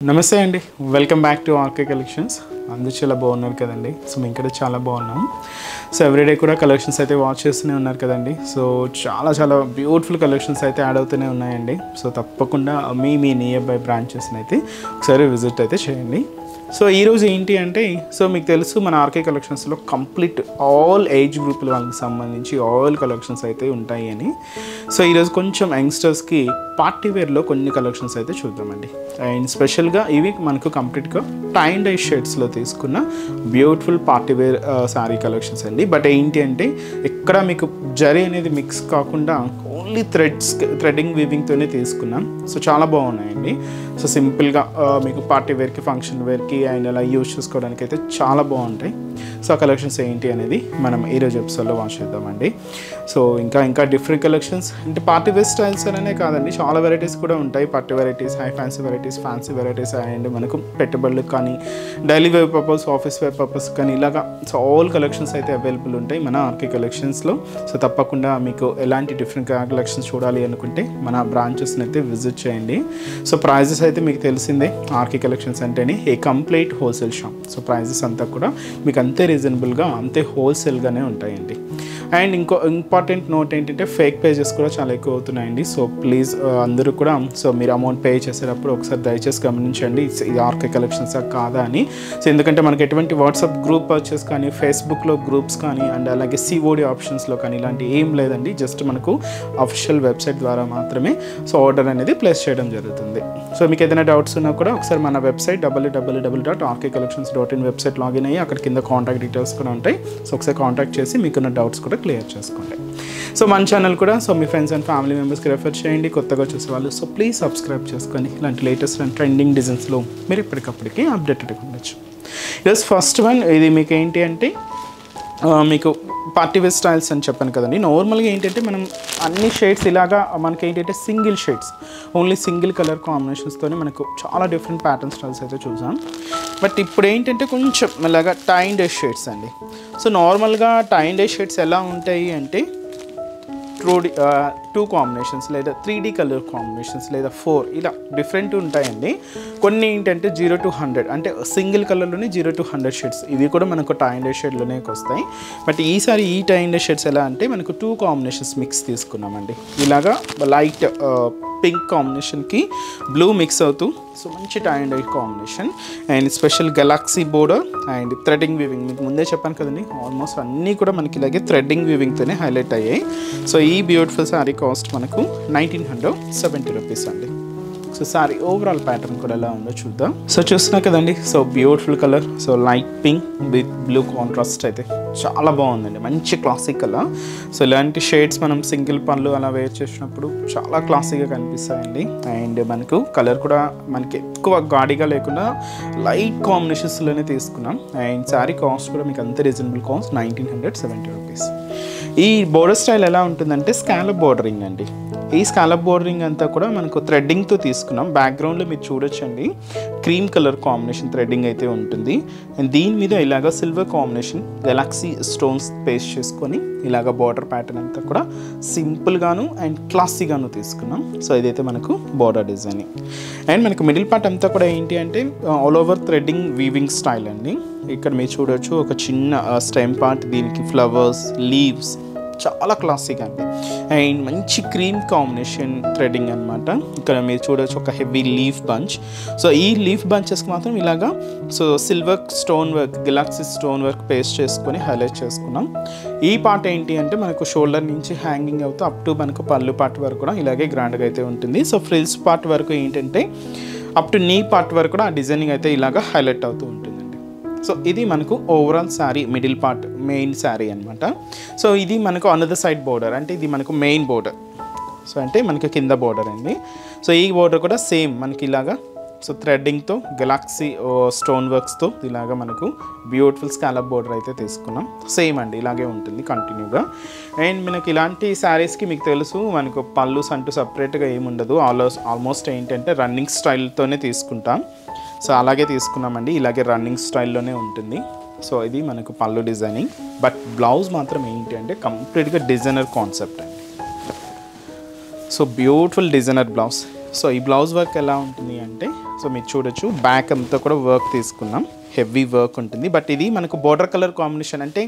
నమస్తే అండి, welcome back to RK collections. అందరూ చాలా బాగున్నారు కదండి. సో మేము ఇక్కడ చాలా బాగున్నాం. సో ఎవ్రీడే కూడా కలెక్షన్స్ అయితే వాచ్ చేస్తూనే ఉన్నారు కదండి. సో చాలా బ్యూటిఫుల్ కలెక్షన్స్ అయితే యాడ్ అవుతూనే ఉన్నాయండి. సో తప్పకుండా మీ నియర్ బై బ్రాంచెస్ని అయితే ఒకసారి విజిట్ అయితే చేయండి. సో ఈరోజు ఏంటి అంటే, సో మీకు తెలుసు మన ఆర్కే కలెక్షన్స్లో కంప్లీట్ ఆల్ ఏజ్ గ్రూపుల వాళ్ళకి సంబంధించి ఆల్ కలెక్షన్స్ అయితే ఉంటాయి అని. సో ఈరోజు కొంచెం యంగ్స్టర్స్కి పార్టీ వేర్లో కొన్ని కలెక్షన్స్ అయితే చూద్దామండి. అండ్ స్పెషల్గా ఇవి మనకు కంప్లీట్గా టై అండ్ డై షేడ్స్లో తీసుకున్న beautiful party wear sari collections అండి. బట్ ఏంటి అంటే ఇక్కడ మీకు జరీ అనేది మిక్స్ కాకుండా ఓన్లీ థ్రెడ్డింగ్ వీవింగ్తోనే తీసుకున్నాం. సో చాలా బాగున్నాయండి. సో సింపుల్గా మీకు పార్టీ వేర్కి, ఫంక్షన్ వేర్కి అండ్ అలా యూజ్ చేసుకోవడానికి అయితే చాలా బాగుంటాయి. సో ఆ కలెక్షన్స్ ఏంటి అనేది మనం ఈరోజు ఎపిసోడ్లో వాచ్ చేద్దామండి. సో ఇంకా డిఫరెంట్ కలెక్షన్స్ అంటే పార్టీ వేర్ స్టైల్స్ అనే కాదండి, చాలా వెరైటీస్ కూడా ఉంటాయి. Party varieties, high fancy varieties and మనకు పెట్టుబడులకు కానీ, daily wear purpose, office wear purpose కానీ ఇలాగా సో ఆల్ కలెక్షన్స్ అయితే అవైలబుల్ ఉంటాయి మన ఆర్కే కలెక్షన్స్లో. సో తప్పకుండా మీకు ఎలాంటి డిఫరెంట్ కలెక్షన్స్ చూడాలి అనుకుంటే మన బ్రాంచెస్ని అయితే విజిట్ చేయండి. సో ప్రైజెస్ అయితే మీకు తెలిసిందే, ఆర్కే కలెక్షన్స్ అంటేనే a complete wholesale shop. So prices అంతా కూడా మీకు అంతే రీజనబుల్గా, అంతే హోల్సేల్గానే ఉంటాయండి. అండ్ ఇంకో ఇంపార్టెంట్ నోట్ ఏంటంటే, ఫేక్ పేజెస్ కూడా చాలా ఎక్కువ అవుతున్నాయండి. సో ప్లీజ్ అందరూ కూడా సో మీరు అమౌంట్ పే చేసేటప్పుడు ఒకసారి దయచేసి గమనించండి ఇది ఆర్కే కలెక్షన్సా కాదా అని. సో ఎందుకంటే మనకి ఎటువంటి వాట్సాప్ గ్రూప్ పర్చేస్ కానీ, ఫేస్బుక్లో గ్రూప్స్ కానీ అండ్ అలాగే సిఓడి ఆప్షన్స్లో కానీ ఇలాంటి ఏం లేదండి. జస్ట్ మనకు అఫీషియల్ వెబ్సైట్ ద్వారా మాత్రమే సో ఆర్డర్ అనేది ప్లేస్ చేయడం జరుగుతుంది. సో మీకు ఏదైనా డౌట్స్ ఉన్నా కూడా ఒకసారి మన వెబ్సైట్ www.rkcollections.in వెబ్సైట్ లాగిన్ అయ్యి అక్కడ కింద కాంటాక్ట్ డీటెయిల్స్ కూడా ఉంటాయి. సో ఒకసారి కాంటాక్ట్ చేసి మీకున్న డౌట్స్ కూడా క్లియర్ చేసుకోండి. సో మన ఛానల్ కూడా so me friends and family మెంబర్స్కి రెఫర్ చేయండి. కొత్తగా చూసేవాళ్ళు సో ప్లీజ్ సబ్స్క్రైబ్ చేసుకొని ఇలాంటి లేటెస్ట్ అండ్ ట్రెండింగ్ డిజైన్స్లో మీరు ఎప్పటికప్పటికి అప్డేటెడ్గా ఉండొచ్చు. ఈరోజు ఫస్ట్ వన్ ఇది మీకు ఏంటి అంటే మీకు పార్టీ వేర్ స్టైల్స్ అని చెప్పాను కదండి. నార్మల్గా ఏంటంటే మనం అన్ని షేడ్స్ ఇలాగా మనకి ఏంటంటే single shades, only single colour కాంబినేషన్స్తోనే మనకు చాలా డిఫరెంట్ ప్యాటర్న్ స్టైల్స్ అయితే చూసాం. బట్ ఇప్పుడు ఏంటంటే కొంచెం ఇలాగా టై అండ్ డై షేడ్స్ అండి. సో నార్మల్గా టై అండ్ డై షేడ్స్ ఎలా ఉంటాయి అంటే 2 కాంబినేషన్స్ లేదా 3D కలర్ కాంబినేషన్స్ లేదా 4 ఇలా డిఫరెంట్ ఉంటాయండి. కొన్ని ఏంటంటే 0 to 100 అంటే సింగిల్ కలర్లోనే 0 to 100 షేడ్స్, ఇవి కూడా మనకు టై అండ్ డై షేడ్లోనే వస్తాయి. బట్ ఈసారి ఈ టై అండ్ డై షేడ్స్ ఎలా అంటే మనకు 2 కాంబినేషన్స్ మిక్స్ తీసుకున్నామండి. ఇలాగా లైట్ పింక్ కాంబినేషన్కి బ్లూ మిక్స్ అవుతూ సో మంచి tie and dye combination and special galaxy border and threading weaving. మీకు ముందే చెప్పాను కదండి, ఆల్మోస్ట్ అన్నీ కూడా మనకి ఇలాగే థ్రెడ్డింగ్ వీవింగ్తోనే హైలైట్ అయ్యాయి. సో ఈ బ్యూటిఫుల్ శారీ కాస్ట్ మనకు 1970 రూపీస్ అండి. సో సారీ ఓవరాల్ ప్యాటర్న్ కూడా ఎలా ఉందో చూద్దాం. సో చూస్తున్నా కదండి, so beautiful colour, so light pink with blue contrast అయితే చాలా బాగుందండి, మంచి క్లాసిక్ కలర్. సో ఇలాంటి షేడ్స్ మనం సింగిల్ పళ్ళు అలా వేర్ చేసినప్పుడు చాలా క్లాసిక్గా కనిపిస్తాయండి. అండ్ మనకు కలర్ కూడా మనకి ఎక్కువ గాడిగా లేకుండా లైట్ కాంబినేషన్స్లోనే తీసుకున్నాం. అండ్ శారీ కాస్ట్ కూడా మీకు అంతే రీజనబుల్ కాస్ట్ 1970 రూపీస్. ఈ బోర్డర్ స్టైల్ ఎలా ఉంటుందంటే స్కాలప్ బోర్డరింగ్ అండి. ఈ స్కాలప్ బోర్డరింగ్ అంతా కూడా మనకు థ్రెడ్డింగ్తో తీసుకున్నాం. బ్యాక్గ్రౌండ్లో మీరు చూడొచ్చండి, క్రీమ్ కలర్ కాంబినేషన్ థ్రెడ్డింగ్ అయితే ఉంటుంది. అండ్ దీని మీద ఇలాగ silver combination galaxy stones paste చేసుకొని ఇలాగ బార్డర్ ప్యాటర్న్ అంతా కూడా సింపుల్గాను అండ్ క్లాసీగాను తీసుకున్నాం. సో ఇదైతే మనకు బార్డర్ డిజైనింగ్. అండ్ మనకు మిడిల్ పార్ట్ అంతా కూడా ఏంటి అంటే all over threading weaving style అండి. ఇక్కడ మీరు చూడొచ్చు ఒక చిన్న స్టెమ్ పార్ట్, దీనికి ఫ్లవర్స్, లీవ్స్, చాలా క్లాసిక్ అండి. అండ్ మంచి క్రీమ్ కాంబినేషన్ థ్రెడ్డింగ్ అనమాట. ఇక్కడ మీరు చూడవచ్చు ఒక హెవీ లీఫ్ బంచ్. సో ఈ లీఫ్ బంచెస్కి మాత్రం ఇలాగా so silver stone work, galaxy stone work paste చేసుకొని హైలైట్ చేసుకున్నాం. ఈ పార్ట్ ఏంటి అంటే మనకు షోల్డర్ నుంచి హ్యాంగింగ్ అవుతూ అప్ టు మనకు పళ్ళు పార్ట్ వరకు కూడా ఇలాగే గ్రాండ్గా అయితే ఉంటుంది. సో ఫ్రిల్స్ పార్ట్ వరకు ఏంటంటే అప్ టు నీ పార్ట్ వరకు కూడా ఆ డిజైనింగ్ అయితే ఇలాగా హైలైట్ అవుతూ ఉంటుంది. సో ఇది మనకు overall sari middle part main sari అనమాట. సో ఇది మనకు అనదర్ సైడ్ బోర్డర్, అంటే ఇది మనకు మెయిన్ బోర్డర్. సో అంటే మనకి కింద బోర్డర్ అండి. సో ఈ బోర్డర్ కూడా సేమ్ మనకి ఇలాగా సో థ్రెడ్డింగ్తో గెలాక్సీ స్టోన్ వర్క్స్తో ఇలాగా మనకు బ్యూటిఫుల్ స్కాలప్ బోర్డర్ అయితే తీసుకున్నాం. సేమ్ అండి, ఇలాగే ఉంటుంది కంటిన్యూగా. అండ్ మనకి ఇలాంటి శారీస్కి మీకు తెలుసు మనకు పళ్ళుస్ అంటూ సపరేట్గా ఏముండదు. ఆల్మోస్ట్ ఏంటంటే రన్నింగ్ స్టైల్తోనే తీసుకుంటాం. సో అలాగే తీసుకున్నామండి, ఇలాగే రన్నింగ్ స్టైల్లోనే ఉంటుంది. సో ఇది మనకు పళ్ళు డిజైనింగ్. బట్ బ్లౌజ్ మాత్రం ఏంటి అంటే కంప్లీట్గా డిజైనర్ కాన్సెప్ట్ అండి. So beautiful designer blouse. So ఈ బ్లౌజ్ వర్క్ ఎలా ఉంటుంది అంటే సో మీరు చూడొచ్చు బ్యాక్ అంతా కూడా వర్క్ తీసుకున్నాం, హెవీ వర్క్ ఉంటుంది. బట్ ఇది మనకు బోర్డర్ కలర్ కాంబినేషన్, అంటే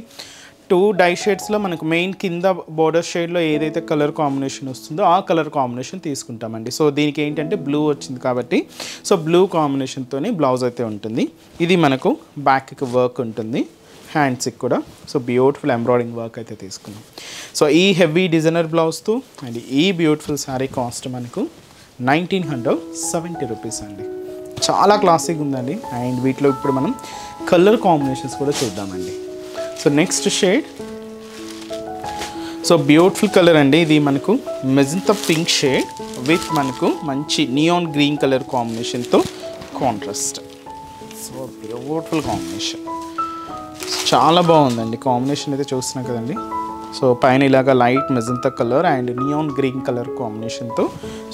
2 డై షేడ్స్లో మనకు మెయిన్ కింద బోర్డర్ షేడ్లో ఏదైతే కలర్ కాంబినేషన్ వస్తుందో ఆ కలర్ కాంబినేషన్ తీసుకుంటామండి. సో దీనికి ఏంటంటే బ్లూ వచ్చింది కాబట్టి సో బ్లూ కాంబినేషన్తోనే బ్లౌజ్ అయితే ఉంటుంది. ఇది మనకు బ్యాక్కి వర్క్ ఉంటుంది, హ్యాండ్స్కి కూడా సో బ్యూటిఫుల్ ఎంబ్రాయిడింగ్ వర్క్ అయితే తీసుకున్నాం. సో ఈ హెవీ డిజైనర్ బ్లౌజ్తో అండ్ ఈ బ్యూటిఫుల్ శారీ కాస్ట్ మనకు 1970 రూపీస్ అండి. చాలా క్లాసిక్ ఉందండి. అండ్ వీటిలో ఇప్పుడు మనం కలర్ కాంబినేషన్స్ కూడా చూద్దామండి. So next shade, so beautiful colour అండి. ఇది మనకు మెజంతా పింక్ షేడ్ విత్ మనకు మంచి నియాన్ గ్రీన్ కలర్ కాంబినేషన్తో కాంట్రాస్ట్. సో బ్యూటిఫుల్ కాంబినేషన్, చాలా బాగుందండి కాంబినేషన్ అయితే చూస్తున్నాం కదండి. సో పైన ఇలాగా light magenta colour and neon green colour కాంబినేషన్తో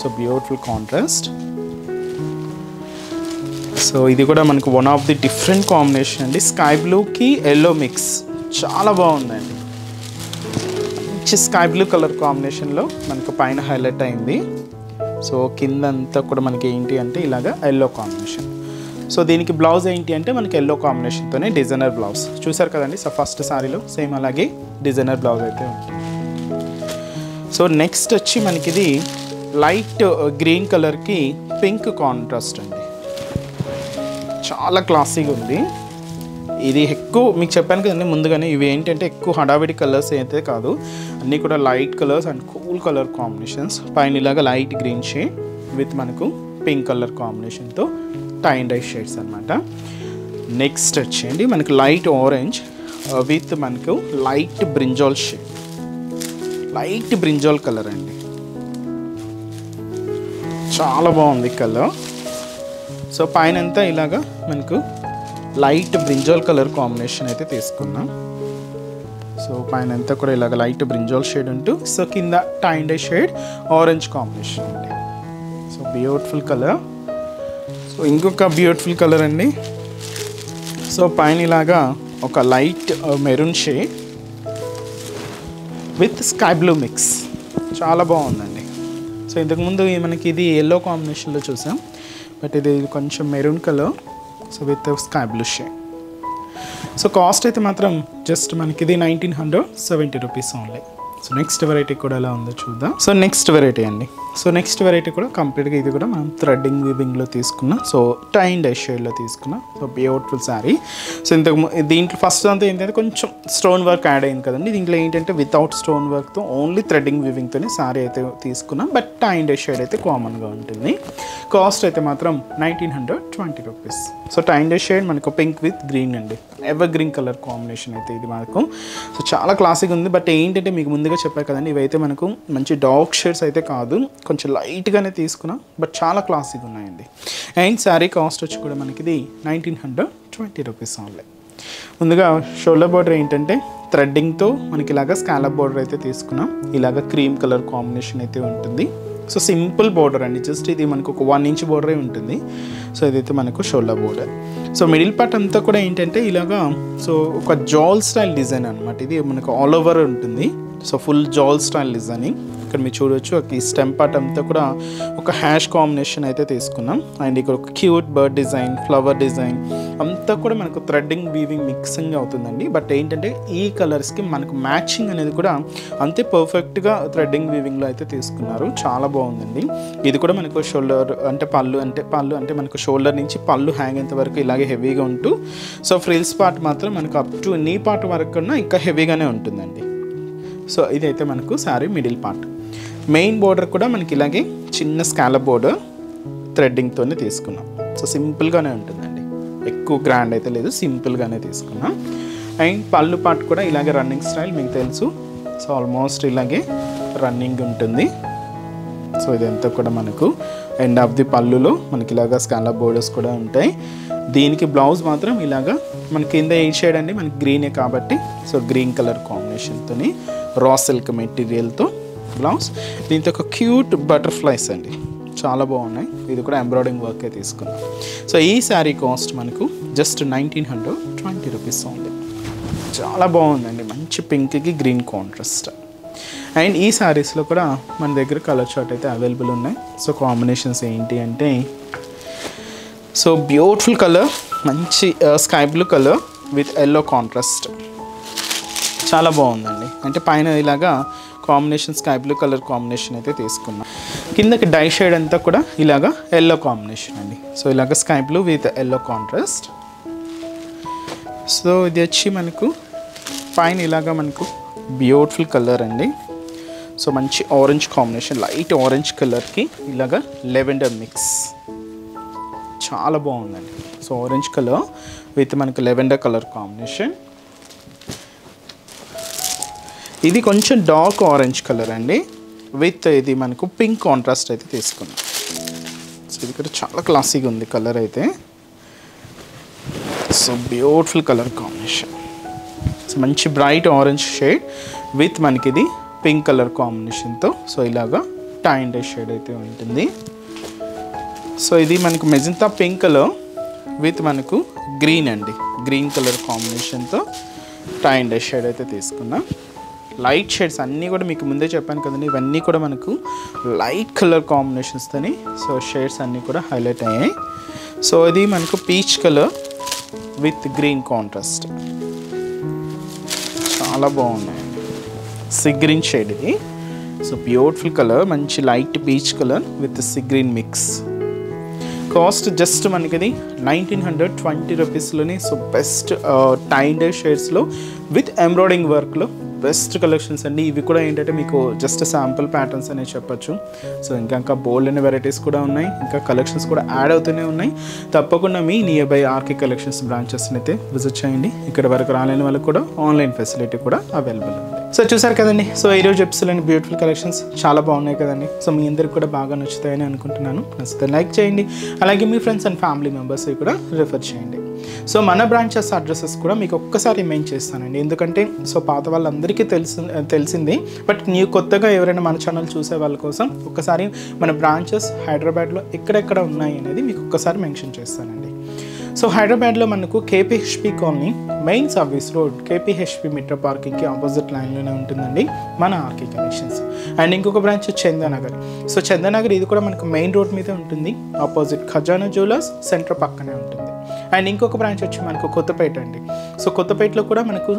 సో బ్యూటిఫుల్ కాంట్రాస్ట్. సో ఇది కూడా మనకు one of the different combination అండి. స్కై బ్లూకి ఎల్లో మిక్స్, చాలా బాగుందండి. మంచి స్కై బ్లూ కలర్ కాంబినేషన్లో మనకు పైన హైలైట్ అయింది. సో కింద అంతా కూడా మనకి ఏంటి అంటే ఇలాగా ఎల్లో కాంబినేషన్. సో దీనికి బ్లౌజ్ ఏంటి అంటే మనకి ఎల్లో కాంబినేషన్తోనే డిజైనర్ బ్లౌజ్ చూసారు కదండి. సో ఫస్ట్ సారీలో సేమ్ అలాగే డిజైనర్ బ్లౌజ్ అయితే ఉంటుంది. సో నెక్స్ట్ వచ్చి మనకి ఇది లైట్ గ్రీన్ కలర్కి పింక్ కాంట్రాస్ట్ అండి. చాలా క్లాసీగా ఉంది. ఇది ఎక్కువ మీకు చెప్పాను కదండి ముందుగానే, ఇవి ఏంటంటే ఎక్కువ హడావిడి కలర్స్ అయితే కాదు, అన్నీ కూడా light colours and cool colour combinations. పైన ఇలాగా లైట్ గ్రీన్ షేడ్ విత్ మనకు పింక్ కలర్ కాంబినేషన్తో టై అండ్ డై షేడ్స్ అనమాట. నెక్స్ట్ వచ్చేయండి మనకు లైట్ ఆరెంజ్ విత్ మనకు light brinjal shade, light brinjal colour అండి. చాలా బాగుంది కలర్. సో పైన అంతా ఇలాగా మనకు లైట్ బ్రింజాల్ కలర్ కాంబినేషన్ అయితే తీసుకున్నాం. సో పైన అంతా కూడా ఇలాగ లైట్ బ్రింజాల్ షేడ్ ఉంటూ సో కింద tie and dye shade orange combination అండి. So beautiful colour. సో ఇంకొక బ్యూటిఫుల్ కలర్ అండి. సో పైన ఇలాగా ఒక light maroon shade with sky blue mix, చాలా బాగుందండి. సో ఇంతకుముందు మనకి ఇది ఎల్లో కాంబినేషన్లో చూసాం, బట్ ఇది కొంచెం maroon colour so with sky blue shade. So cost అయితే మాత్రం జస్ట్ మనకి ఇది 1970 rupees only. So next variety కూడా ఎలా ఉందో చూద్దాం. సో నెక్స్ట్ వెరైటీ అండి. సో నెక్స్ట్ వెరైటీ కూడా కంప్లీట్గా ఇది కూడా మనం థ్రెడ్డింగ్ వీవింగ్లో తీసుకున్నాం. సో టై అండ్ డై షేడ్లో తీసుకున్నాం. So beautiful sari. సో దీంట్లో ఫస్ట్ అంతా ఏంటంటే కొంచెం స్టోన్ వర్క్ యాడ్ అయింది కదండి. దీంట్లో ఏంటంటే వితౌట్ స్టోన్ వర్క్తో ఓన్లీ థ్రెడ్డింగ్ వీవింగ్తోనే శారీ అయితే తీసుకున్నాం. But tie and dye shade అయితే కామన్గా ఉంటుంది. కాస్ట్ అయితే మాత్రం 1920 rupees. So tie and dye shade మనకు పింక్ విత్ గ్రీన్ అండి, ఎవర్ గ్రీన్ కలర్ కాంబినేషన్ అయితే ఇది మనకు. సో చాలా క్లాసిక్ ఉంది. బట్ ఏంటంటే మీకు ముందుగా చెప్పారు కదండి, ఇవైతే మనకు మంచి డార్క్ షేడ్స్ అయితే కాదు, కొంచెం లైట్గానే తీసుకున్నాం, బట్ చాలా క్లాసిక్ ఉన్నాయండి. అండ్ శారీ కాస్ట్ వచ్చి కూడా మనకి ఇది 1920 రూపీస్ ఓన్లీ. ముందుగా షోల్డర్ బార్డర్ ఏంటంటే థ్రెడ్డింగ్తో మనకి ఇలాగ స్కాలప్ బార్డర్ అయితే తీసుకున్నాం. ఇలాగ క్రీమ్ కలర్ కాంబినేషన్ అయితే ఉంటుంది. సో సింపుల్ బార్డర్ అండి, జస్ట్ ఇది మనకు ఒక 1 ఇంచ్ బార్డరే ఉంటుంది. సో ఇదైతే మనకు shoulder border. So middle part అంతా కూడా ఏంటంటే ఇలాగా సో ఒక జాల్ స్టైల్ డిజైన్ అనమాట. ఇది మనకు ఆల్ ఓవర్ ఉంటుంది. So full jaal style designing. ఇక్కడ మీరు చూడవచ్చు ఈ స్టెమ్ పార్ట్ అంతా కూడా ఒక హ్యాష్ కాంబినేషన్ అయితే తీసుకున్నాం. అండ్ ఇక్కడ ఒక cute bird design, flower design అంతా కూడా మనకు థ్రెడ్డింగ్ వీవింగ్ మిక్సింగ్ అవుతుందండి. బట్ ఏంటంటే ఈ కలర్స్కి మనకు మ్యాచింగ్ అనేది కూడా అంతే పర్ఫెక్ట్గా థ్రెడ్డింగ్ వీవింగ్లో అయితే తీసుకున్నారు. చాలా బాగుందండి. ఇది కూడా మనకు షోల్డర్ అంటే పళ్ళు అంటే మనకు షోల్డర్ నుంచి పళ్ళు హ్యాంగ్ అయ్యేంత వరకు ఇలాగే హెవీగా ఉంటూ సో ఫ్రిల్స్ పార్ట్ మాత్రం మనకు అప్ టు నీ పార్ట్ వరకు కన్నా ఇంకా హెవీగానే ఉంటుందండి. సో ఇదైతే మనకు sari middle part. Main border కూడా మనకి ఇలాగే చిన్న స్కాలప్ బోర్డర్ థ్రెడ్డింగ్తోనే తీసుకున్నాం. సో సింపుల్గానే ఉంటుందండి, ఎక్కువ గ్రాండ్ అయితే లేదు, సింపుల్గానే తీసుకున్నాం. అండ్ పళ్ళు పార్ట్ కూడా ఇలాగే రన్నింగ్ స్టైల్ మీకు తెలుసు. సో ఆల్మోస్ట్ ఇలాగే రన్నింగ్ ఉంటుంది. సో ఇదంతా కూడా మనకు ఎండ్ ఆఫ్ ది పళ్ళులో మనకి ఇలాగా స్కాలప్ బోర్డర్స్ కూడా ఉంటాయి. దీనికి బ్లౌజ్ మాత్రం ఇలాగా మనకి కింద ఏ షేడ్ అండి మనకి గ్రీనే కాబట్టి సో గ్రీన్ కలర్ కాంబినేషన్తో రా సిల్క్ మెటీరియల్తో బ్లౌజ్. దీంతో ఒక క్యూట్ బటర్ఫ్లైస్ అండి, చాలా బాగున్నాయి. ఇది కూడా ఎంబ్రాయిడింగ్ వర్కే తీసుకున్నాం. సో ఈ శారీ కాస్ట్ మనకు జస్ట్ 1920 రూపీస్ ఉంది. చాలా బాగుందండి, మంచి పింక్కి గ్రీన్ కాంట్రాస్ట్. అండ్ ఈ శారీస్లో కూడా మన దగ్గర కలర్ చార్ట్ అయితే అవైలబుల్ ఉన్నాయి. సో కాంబినేషన్స్ ఏంటి అంటే సో బ్యూటిఫుల్ కలర్, మంచి sky blue colour with yellow contrast, చాలా బాగుందండి. అంటే పైన ఇలాగా combination sky blue colour combination అయితే తీసుకున్నాం. కిందకి డై షేడ్ అంతా కూడా ఇలాగా ఎల్లో కాంబినేషన్ అండి. సో ఇలాగ sky blue with yellow contrast. So ఇది వచ్చి మనకు పైన ఇలాగా మనకు బ్యూటిఫుల్ కలర్ అండి. సో మంచి ఆరెంజ్ కాంబినేషన్, లైట్ ఆరెంజ్ కలర్కి ఇలాగా లెవెండర్ మిక్స్, చాలా బాగుందండి. సో ఆరెంజ్ కలర్ విత్ మనకు లెవెండర్ కలర్ కాంబినేషన్. ఇది కొంచెం డార్క్ ఆరెంజ్ కలర్ అండి విత్ ఇది మనకు పింక్ కాంట్రాస్ట్ అయితే తీసుకున్నాం. సో ఇది కూడా చాలా క్లాసీగా ఉంది కలర్ అయితే. So beautiful colour combination. So మంచి బ్రైట్ ఆరెంజ్ షేడ్ విత్ మనకి ఇది పింక్ కలర్ కాంబినేషన్తో సో ఇలాగా టై అండ్ డై షేడ్ అయితే ఉంటుంది. సో ఇది మనకు మెజంతా పింక్ కలర్ విత్ మనకు గ్రీన్ అండి, గ్రీన్ కలర్ కాంబినేషన్తో టై అండ్ డై షేడ్ అయితే తీసుకున్నాం. లైట్ షేడ్స్ అన్నీ కూడా మీకు ముందే చెప్పాను కదండి, ఇవన్నీ కూడా మనకు లైట్ కలర్ కాంబినేషన్స్తోని సో షేడ్స్ అన్నీ కూడా హైలైట్ అయ్యాయి. సో ఇది మనకు peach colour with green contrast, చాలా బాగున్నాయండి. సీ గ్రీన్ షేడ్ ఇది. సో బ్యూటిఫుల్ కలర్, మంచి light peach colour with sea green mix. Cost just మనకి ఇది 1920 రూపీస్లోని. So best tie and dye షేడ్స్లో విత్ ఎంబ్రాయిడింగ్ వర్క్లో బెస్ట్ కలెక్షన్స్ అండి. ఇవి కూడా ఏంటంటే మీకు జస్ట్ శాంపుల్ ప్యాటర్న్స్ అనే చెప్పచ్చు. సో ఇంకా బోల్డ్ అనే వెరైటీస్ కూడా ఉన్నాయి, ఇంకా కలెక్షన్స్ కూడా యాడ్ అవుతూనే ఉన్నాయి. తప్పకుండా మీ నియర్ బై ఆర్కే కలెక్షన్స్ బ్రాంచెస్ని అయితే విజిట్ చేయండి. ఇక్కడ వరకు రాలేని వాళ్ళకి కూడా ఆన్లైన్ ఫెసిలిటీ కూడా అవైలబుల్ ఉంది. సో చూసారు కదండి, సో ఈరోజు ఎపిసోడ్లోని బ్యూటిఫుల్ కలెక్షన్స్ చాలా బాగున్నాయి కదండి. సో మీ అందరికి కూడా బాగా నచ్చుతాయని అనుకుంటున్నాను. నచ్చితే లైక్ చేయండి, అలాగే మీ ఫ్రెండ్స్ అండ్ ఫ్యామిలీ మెంబర్స్ కూడా రిఫర్ చేయండి. సో మన బ్రాంచెస్ అడ్రసెస్ కూడా మీకు ఒక్కసారి రిమైండ్ చేస్తానండి, ఎందుకంటే సో పాత వాళ్ళందరికీ తెలిసింది, బట్ కొత్తగా ఎవరైనా మన ఛానల్ చూసే వాళ్ళ కోసం ఒక్కసారి మన బ్రాంచెస్ హైదరాబాద్లో ఎక్కడెక్కడ ఉన్నాయి అనేది మీకు ఒక్కసారి మెన్షన్ చేస్తానండి. సో హైదరాబాద్లో మనకు KPHB colony main service road KPHB metro పార్కింగ్కి ఆపోజిట్ లైన్లోనే ఉంటుందండి మన ఆర్కే కలెక్షన్స్. అండ్ ఇంకొక బ్రాంచ్ చందానగర్. సో చందానగర్ ఇది కూడా మనకు మెయిన్ రోడ్ మీద ఉంటుంది, ఆపోజిట్ ఖజానా జ్యువెలర్స్ సెంటర్ పక్కనే ఉంటుంది. అండ్ ఇంకొక బ్రాంచ్ వచ్చి మనకు కొత్తపేట అండి. సో కొత్తపేటలో కూడా మనకు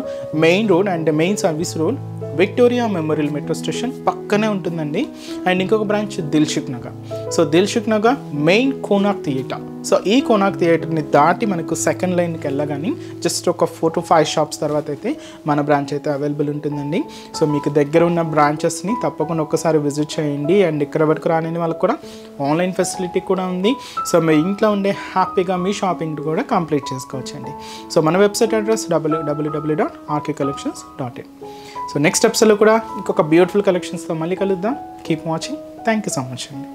main road and main service road Victoria memorial metro station పక్కనే ఉంటుందండి. అండ్ ఇంకొక branch Dilsukh Nagar. So Dilsukh Nagar main Konark theatre. So ఈ కోనాక్ థియేటర్ని దాటి మనకు సెకండ్ లైన్కి వెళ్ళగానే జస్ట్ ఒక 4 to 5 షాప్స్ తర్వాత అయితే మన బ్రాంచ్ అయితే అవైలబుల్ ఉంటుందండి. సో మీకు దగ్గర ఉన్న బ్రాంచెస్ని తప్పకుండా ఒక్కసారి విజిట్ చేయండి. అండ్ ఇక్కడ వరకు రాని వాళ్ళకి కూడా ఆన్లైన్ ఫెసిలిటీ కూడా ఉంది. సో మీ ఇంట్లో ఉండే హ్యాపీగా మీ షాపింగ్ కూడా కంప్లీట్ చేసుకోవచ్చండి. సో మన website address www.rkcollections.in. So next ఎపిసోడ్లో కూడా ఇంకొక బ్యూటిఫుల్ కలెక్షన్స్తో మళ్ళీ కలుద్దాం. Keep watching. Thank you so much అండి.